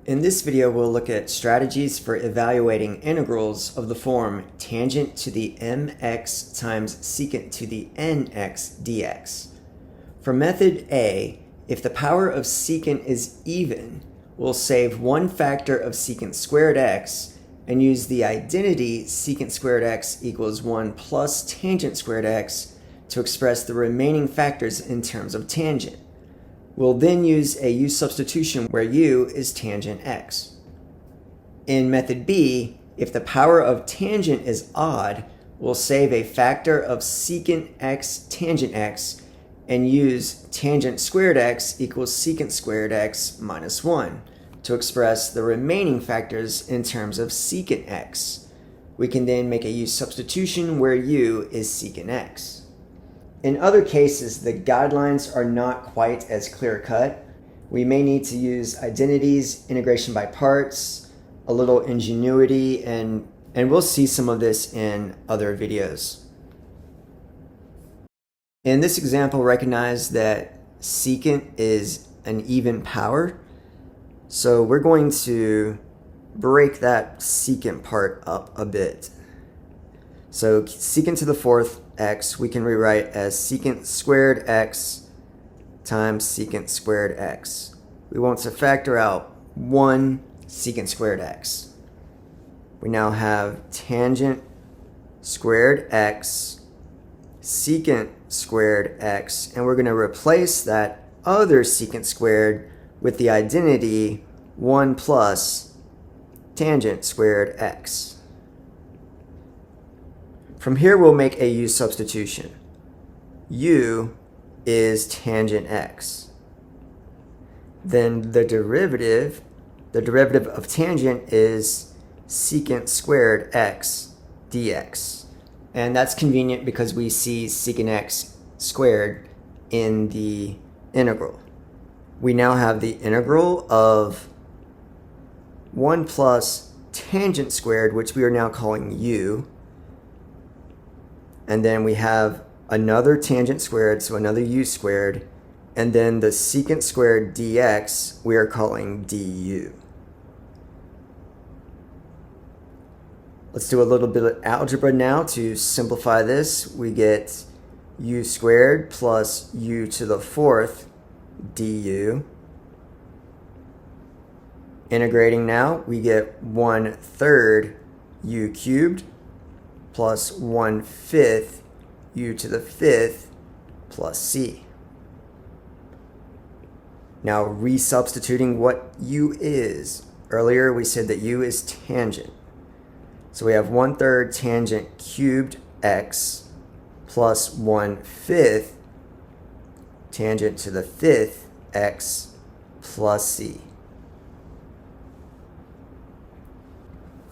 In this video, we'll look at strategies for evaluating integrals of the form tangent to the mx times secant to the nx dx. For method A, if the power of secant is even, we'll save one factor of secant squared x and use the identity secant squared x equals 1 plus tangent squared x to express the remaining factors in terms of tangent. We'll then use a u substitution where u is tangent x. In method B, if the power of tangent is odd, we'll save a factor of secant x tangent x and use tangent squared x equals secant squared x minus 1 to express the remaining factors in terms of secant x. We can then make a u substitution where u is secant x. In other cases, the guidelines are not quite as clear-cut. We may need to use identities, integration by parts, a little ingenuity, and we'll see some of this in other videos. In this example, recognize that secant is an even power. So we're going to break that secant part up a bit. So secant to the fourth x we can rewrite as secant squared x times secant squared x. We want to factor out 1 secant squared x. We now have tangent squared x, secant squared x, and we're going to replace that other secant squared with the identity 1 plus tangent squared x. From here, we'll make a u substitution. U is tangent x. Then the derivative of tangent is secant squared x dx. And that's convenient because we see secant x squared in the integral. We now have the integral of 1 plus tangent squared, which we are now calling u. And then we have another tangent squared, so another u squared. And then the secant squared dx we are calling du. Let's do a little bit of algebra now to simplify this. We get u squared plus u to the fourth du. Integrating now, we get 1/3 u cubed plus 1/5 u to the fifth plus c. Now resubstituting what u is. Earlier we said that u is tangent. So we have 1/3 tangent cubed x plus 1/5 tangent to the fifth x plus c.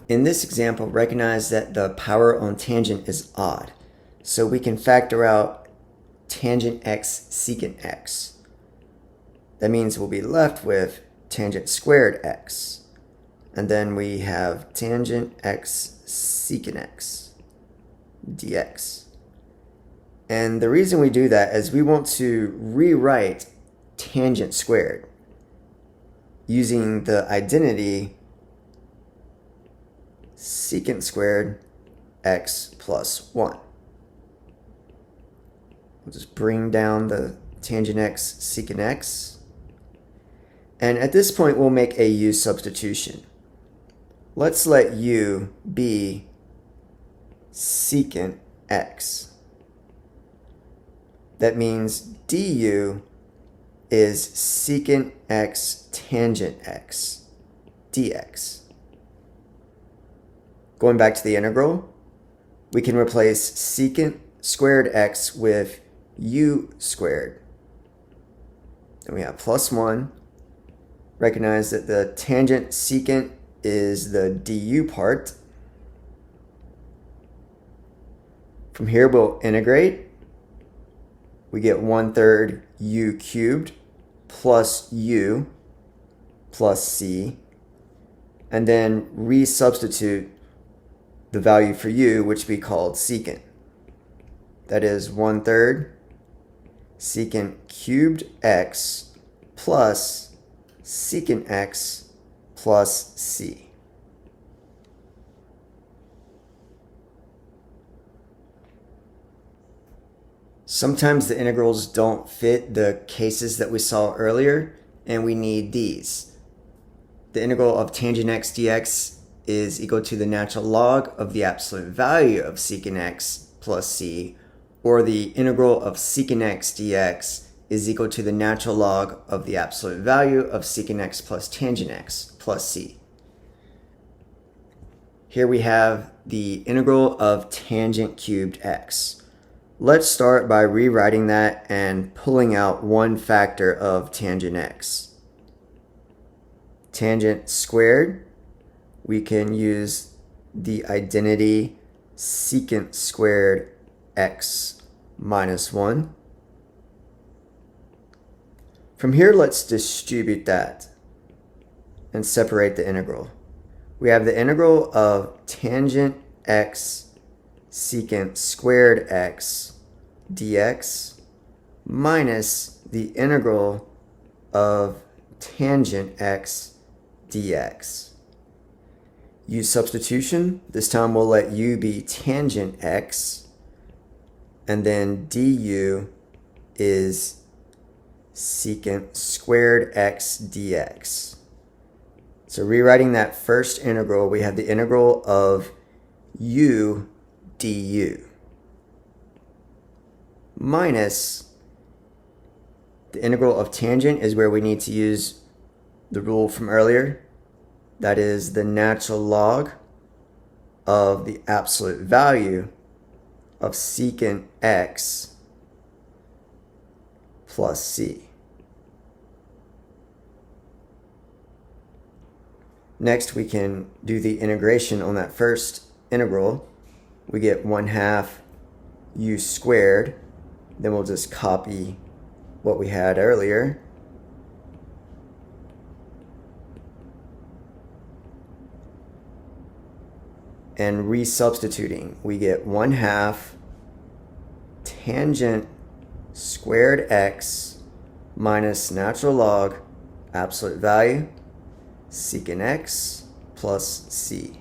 In this example, recognize that the power on tangent is odd. So we can factor out tangent x secant x. That means we'll be left with tangent squared x. And then we have tangent x secant x dx. And the reason we do that is we want to rewrite tangent squared using the identity secant squared x plus 1. We'll just bring down the tangent x secant x. And at this point, we'll make a u substitution. Let's let u be secant x. That means du is secant x tangent x dx. Going back to the integral, we can replace secant squared x with u squared. Then we have plus 1. Recognize that the tangent secant is the du part. From here, we'll integrate. We get 1/3 u cubed plus u plus c. And then resubstitute the value for u, which we called secant. That is 1/3 secant cubed x plus secant x plus c. Sometimes the integrals don't fit the cases that we saw earlier, and we need these. The integral of tangent x dx is equal to the natural log of the absolute value of secant x plus c, or the integral of secant x dx is equal to the natural log of the absolute value of secant x plus tangent x plus c. Here we have the integral of tangent cubed x. Let's start by rewriting that and pulling out one factor of tangent x. Tangent squared, we can use the identity secant squared x minus 1. From here, let's distribute that and separate the integral. We have the integral of tangent x secant squared x dx minus the integral of tangent x dx. Use substitution. This time we'll let u be tangent x, and then du is secant squared x dx. So rewriting that first integral, we have the integral of u du minus the integral of tangent is where we need to use the rule from earlier. That is the natural log of the absolute value of secant x plus c. Next, we can do the integration on that first integral. We get 1/2 u squared. Then we'll just copy what we had earlier. And resubstituting, we get 1/2 tangent squared x minus natural log absolute value secant x plus c.